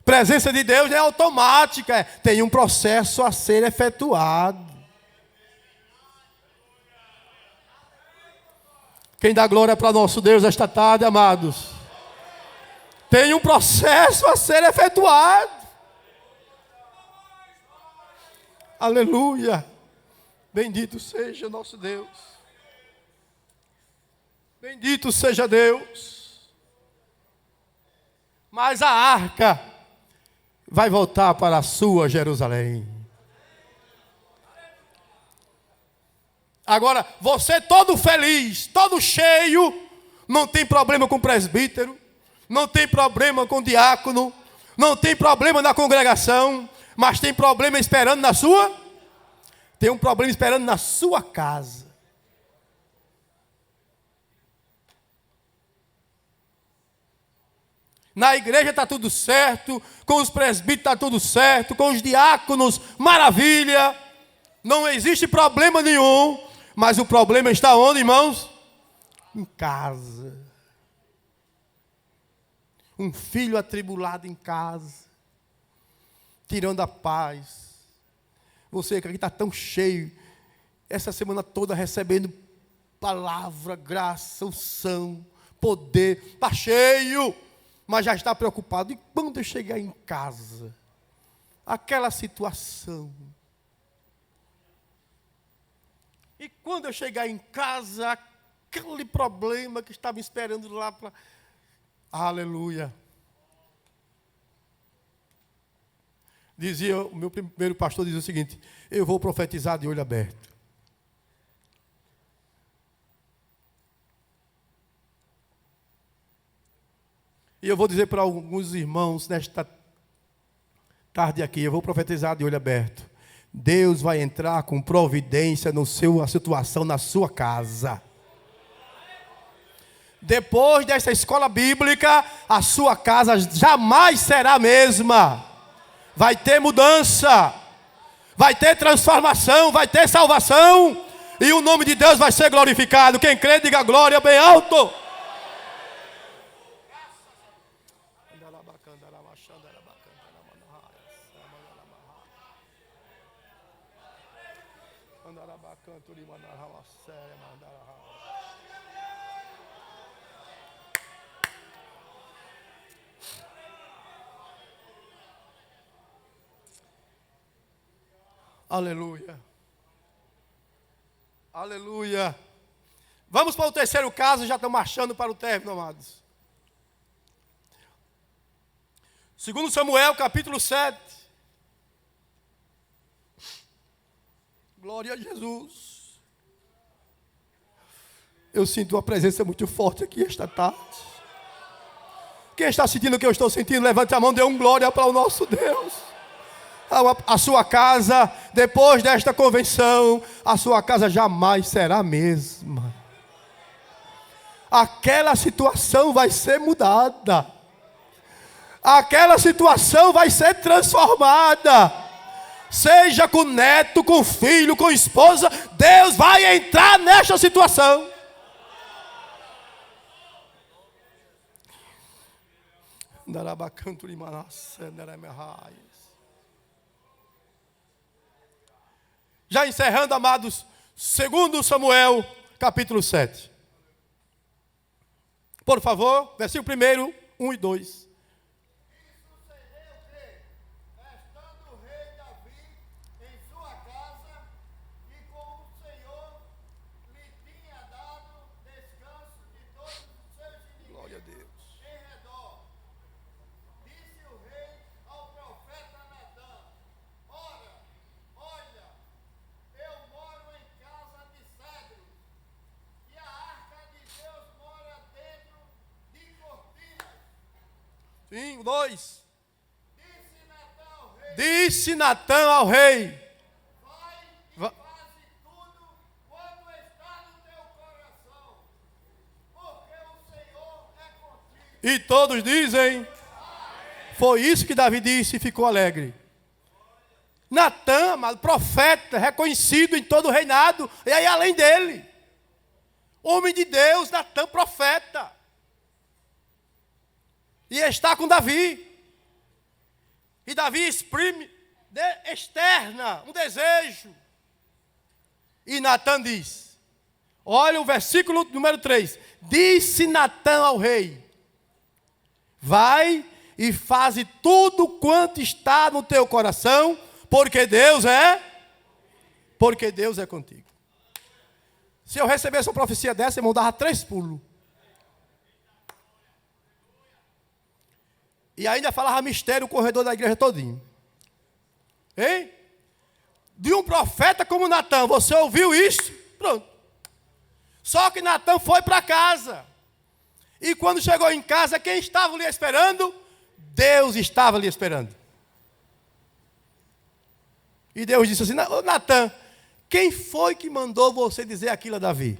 Presença de Deus é automática, tem um processo a ser efetuado. Quem dá glória para o nosso Deus esta tarde, amados? Tem um processo a ser efetuado. Aleluia. Bendito seja nosso Deus. Bendito seja Deus. Mas a arca vai voltar para a sua Jerusalém. Agora, você todo feliz, todo cheio, não tem problema com o presbítero, não tem problema com o diácono, não tem problema na congregação, mas tem problema esperando na sua? Tem um problema esperando na sua casa. Na igreja está tudo certo, com os presbíteros está tudo certo, com os diáconos, maravilha. Não existe problema nenhum, mas o problema está onde, irmãos? Em casa. Um filho atribulado em casa, tirando a paz. Você que aqui está tão cheio, essa semana toda recebendo palavra, graça, unção, poder, está cheio, mas já está preocupado. E quando eu chegar em casa, aquela situação. E quando eu chegar em casa, aquele problema que estava me esperando lá para... Aleluia. Dizia, o meu primeiro pastor dizia o seguinte: eu vou profetizar de olho aberto. E eu vou dizer para alguns irmãos nesta tarde aqui, eu vou profetizar de olho aberto. Deus vai entrar com providência a situação na sua casa. Depois dessa escola bíblica, a sua casa jamais será a mesma. Vai ter mudança. vai ter transformação, vai ter salvação. E o nome de Deus vai ser glorificado. Quem crê, diga glória bem alto. Aleluia. Aleluia. Vamos para o terceiro caso, já estamos marchando para o término, amados. 2 Samuel, capítulo 7. Glória a Jesus. Eu sinto uma presença muito forte aqui esta tarde. Quem está sentindo o que eu estou sentindo, levante a mão, dê glória para o nosso Deus. A sua casa, depois desta convenção, a sua casa jamais será a mesma. Aquela situação vai ser mudada. Aquela situação vai ser transformada. Seja com neto, com filho, com esposa, Deus vai entrar nesta situação. Já encerrando, amados, 2 Samuel, capítulo 7. Por favor, versículo 1, 1 e 2. Sim, 2. Disse Natã ao rei: vai e faze tudo quanto está no teu coração, porque o Senhor é contigo. E todos dizem: amém. Foi isso que Davi disse e ficou alegre. Natã, amado, profeta, reconhecido em todo o reinado, e aí além dele, homem de Deus, Natã, profeta. E está com Davi. E Davi exprime, externa, um desejo. E Natã diz, olha o versículo número 3. Disse Natã ao rei: vai e faze tudo quanto está no teu coração, porque Deus é contigo. Se eu recebesse uma profecia dessa, irmão, dava 3 pulos. E ainda falava mistério o corredor da igreja todinho. Hein? De um profeta como Natã, você ouviu isso? Pronto. Só que Natã foi para casa. E quando chegou em casa, quem estava ali esperando? Deus estava ali esperando. E Deus disse assim: Natã, quem foi que mandou você dizer aquilo a Davi?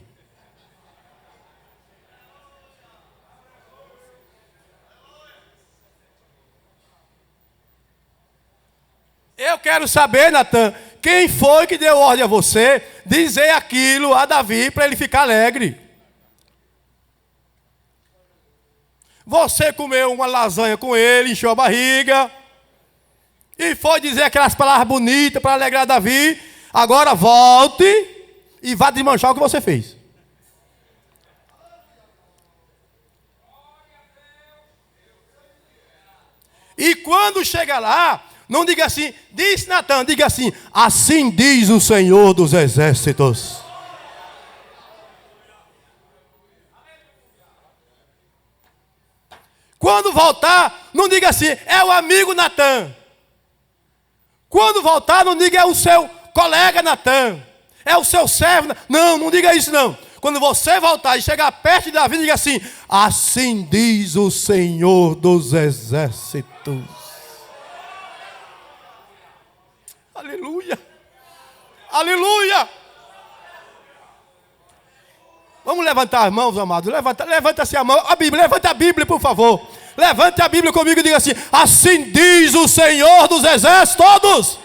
Eu quero saber, Natã, quem foi que deu ordem a você dizer aquilo a Davi para ele ficar alegre? Você comeu uma lasanha com ele, encheu a barriga, e foi dizer aquelas palavras bonitas para alegrar Davi. Agora volte e vá desmanchar o que você fez. E quando chega lá, não diga assim, disse Natã, diga assim: assim diz o Senhor dos Exércitos. Quando voltar, não diga assim, é o amigo Natã. Quando voltar, não diga é o seu colega Natã, é o seu servo. Não, não diga isso não. Quando você voltar e chegar perto de Davi, diga assim: assim diz o Senhor dos Exércitos. Aleluia. Aleluia. Vamos levantar as mãos, amados. Levanta-se a mão. Levanta a Bíblia, por favor. Levante a Bíblia comigo e diga assim: assim diz o Senhor dos Exércitos todos.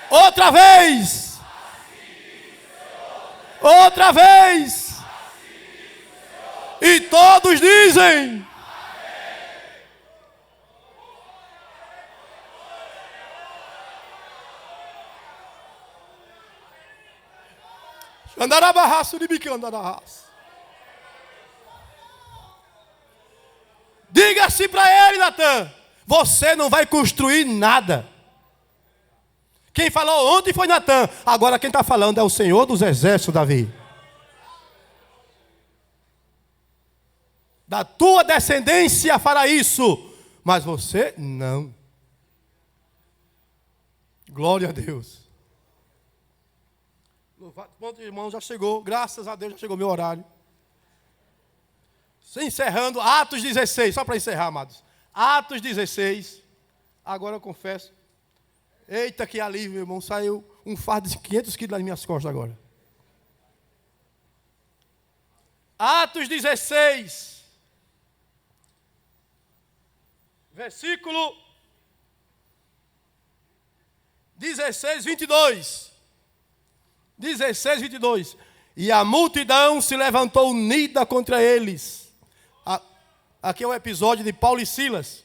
Outra vez. Outra vez. E todos dizem. Andarabarraço de bique andararraço. Diga assim para ele, Natan: você não vai construir nada. Quem falou ontem foi Natan. Agora quem está falando é o Senhor dos Exércitos, Davi. Da tua descendência fará isso, mas você não. Glória a Deus. Ponto, irmão, já chegou. Graças a Deus já chegou meu horário. Encerrando, Atos 16. Só para encerrar, amados. Atos 16. Agora eu confesso. Eita, que alívio, meu irmão. Saiu um fardo de 500 quilos nas minhas costas agora. Atos 16. Versículo 16, 22. 16, 22. E a multidão se levantou unida contra eles. Aqui é o episódio de Paulo e Silas.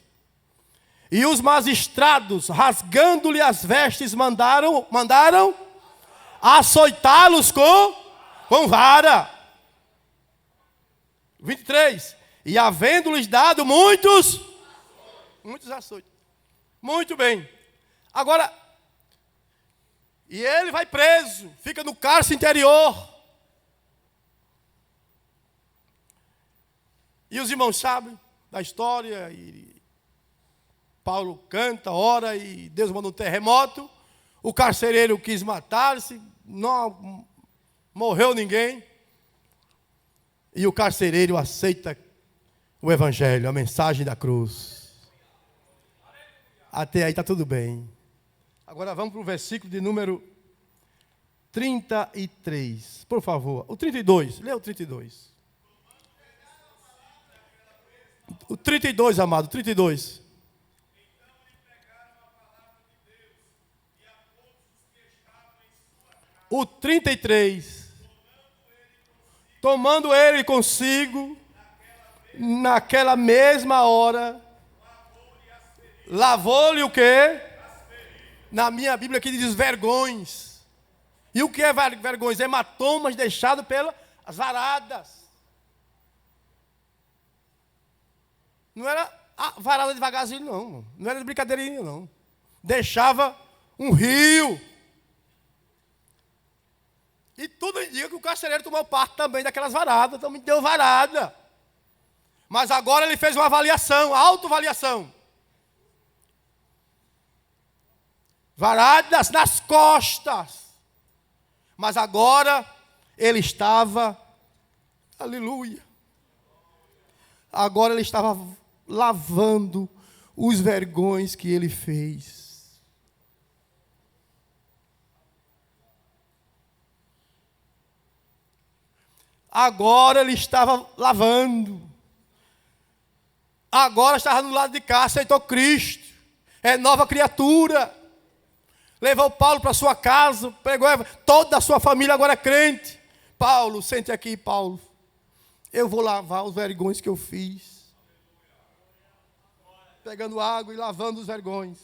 E os magistrados, rasgando-lhe as vestes, mandaram açoitá-los com vara. 23. E havendo-lhes dado muitos açoites. Muito bem. Agora, e ele vai preso, fica no cárcere interior. E os irmãos sabem da história, e Paulo canta, ora, e Deus manda um terremoto. O carcereiro quis matar-se, não morreu ninguém. E o carcereiro aceita o evangelho, a mensagem da cruz. Até aí está tudo bem. Agora vamos para o versículo de número 33. Por favor, o 32, lê o 32. O 32, amado, 32. O 33. Tomando ele consigo, naquela mesma hora, lavou-lhe o quê? Na minha Bíblia aqui diz vergões. E o que é vergões? Hematomas deixados pelas varadas. Não era varada devagarzinho, não. Não era de brincadeirinha, não. Deixava um rio. E tudo indica que o carcereiro tomou parte também daquelas varadas. Também deu varada. Mas agora ele fez uma avaliação, autoavaliação. Varadas nas costas. Mas agora ele estava, aleluia. Agora ele estava lavando os vergões que ele fez. Agora ele estava lavando. Agora estava no lado de cá, aceitou Cristo. É nova criatura. Levou Paulo para sua casa, pegou toda a sua família agora é crente. Paulo, sente aqui, Paulo. Eu vou lavar os vergões que eu fiz. Pegando água e lavando os vergões.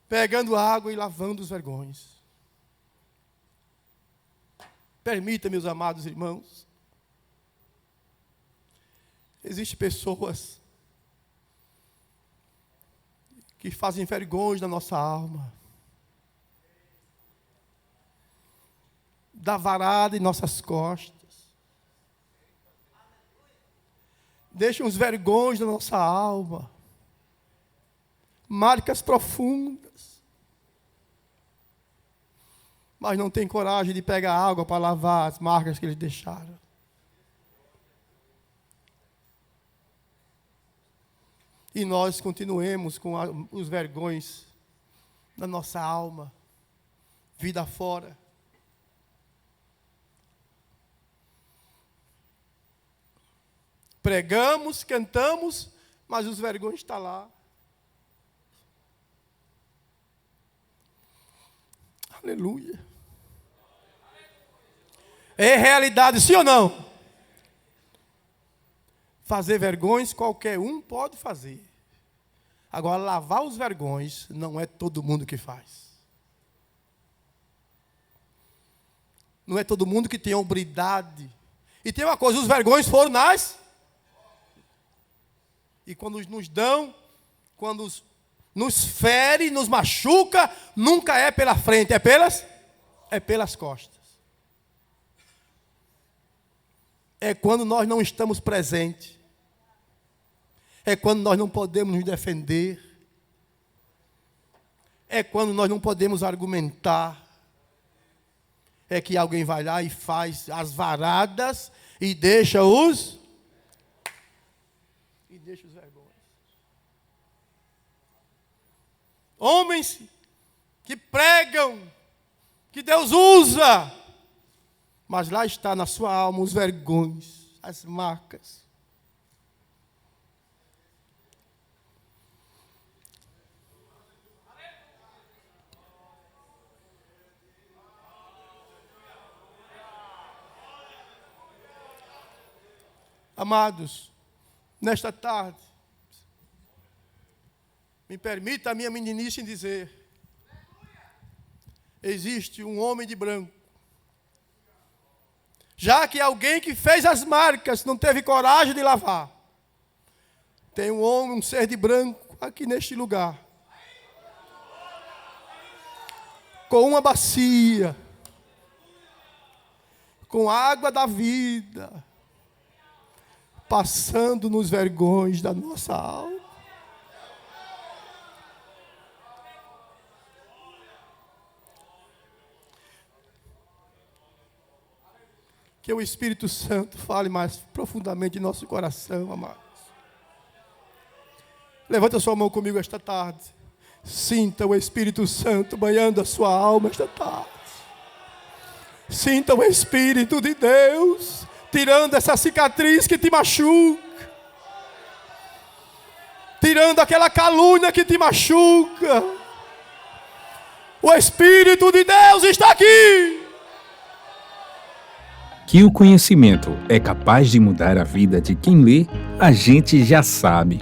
Pegando água e lavando os vergões. Permita, meus amados irmãos. Existem pessoas que fazem vergões na nossa alma. Dá varada em nossas costas. Deixam os vergões na nossa alma. Marcas profundas. Mas não tem coragem de pegar água para lavar as marcas que eles deixaram. E nós continuemos com os vergões na nossa alma, vida fora. Pregamos, cantamos, Mas os vergões estão lá. Aleluia. É realidade, sim ou não? Fazer vergões qualquer um pode fazer. Agora, lavar os vergões não é todo mundo que faz. Não é todo mundo que tem a hombridade. E tem uma coisa, os vergões foram nas... E quando nos dão, quando nos fere, nos machuca, nunca é pela frente, é pelas costas. É quando nós não estamos presentes. É quando nós não podemos nos defender. É quando nós não podemos argumentar. É que alguém vai lá e faz as varadas e deixa os vergões. Homens que pregam, que Deus usa, mas lá está na sua alma os vergões, as marcas. Amados, nesta tarde, me permita a minha meninice em dizer: existe um homem de branco. Já que alguém que fez as marcas não teve coragem de lavar, tem um homem, um ser de branco aqui neste lugar, com uma bacia, com água da vida, passando nos vergões da nossa alma. Que o Espírito Santo fale mais profundamente em nosso coração, amados. Levanta a sua mão comigo esta tarde. Sinta o Espírito Santo banhando a sua alma esta tarde. Sinta o Espírito de Deus tirando essa cicatriz que te machuca. Tirando aquela calúnia que te machuca. O Espírito de Deus está aqui. Que o conhecimento é capaz de mudar a vida de quem lê, a gente já sabe.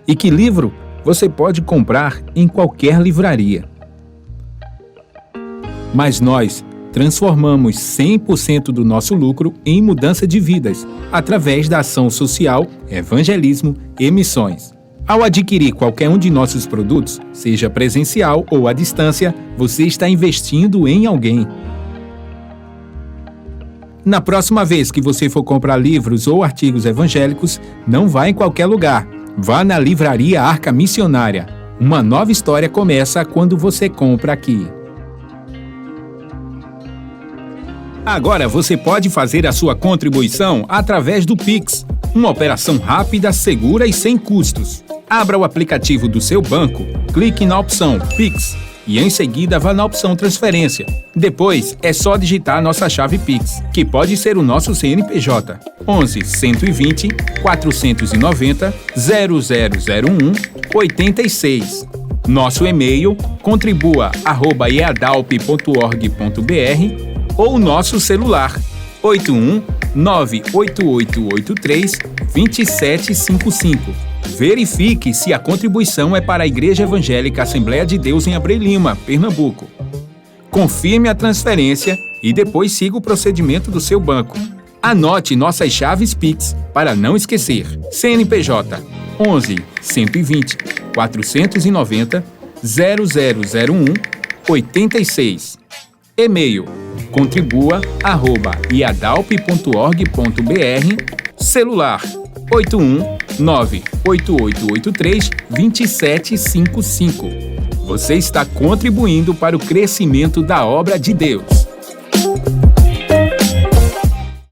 E que livro você pode comprar em qualquer livraria. Mas nós transformamos 100% do nosso lucro em mudança de vidas, através da ação social, evangelismo e missões. Ao adquirir qualquer um de nossos produtos, seja presencial ou à distância, você está investindo em alguém. Na próxima vez que você for comprar livros ou artigos evangélicos, não vá em qualquer lugar. Vá na Livraria Arca Missionária. Uma nova história começa quando você compra aqui. Agora você pode fazer a sua contribuição através do Pix. Uma operação rápida, segura e sem custos. Abra o aplicativo do seu banco, clique na opção Pix e em seguida vá na opção Transferência. Depois é só digitar nossa chave Pix, que pode ser o nosso CNPJ 11 120 490 0001 86. Nosso e-mail contribua@eadalp.org.br ou nosso celular 81 98883 2755. Verifique se a contribuição é para a Igreja Evangélica Assembleia de Deus em Abreu Lima, Pernambuco. Confirme a transferência e depois siga o procedimento do seu banco. Anote nossas chaves Pix para não esquecer. CNPJ 11 120 490 0001 86. E-mail contribua@iadalp.org.br. Celular 81 98883 2755. Você está contribuindo para o crescimento da obra de Deus.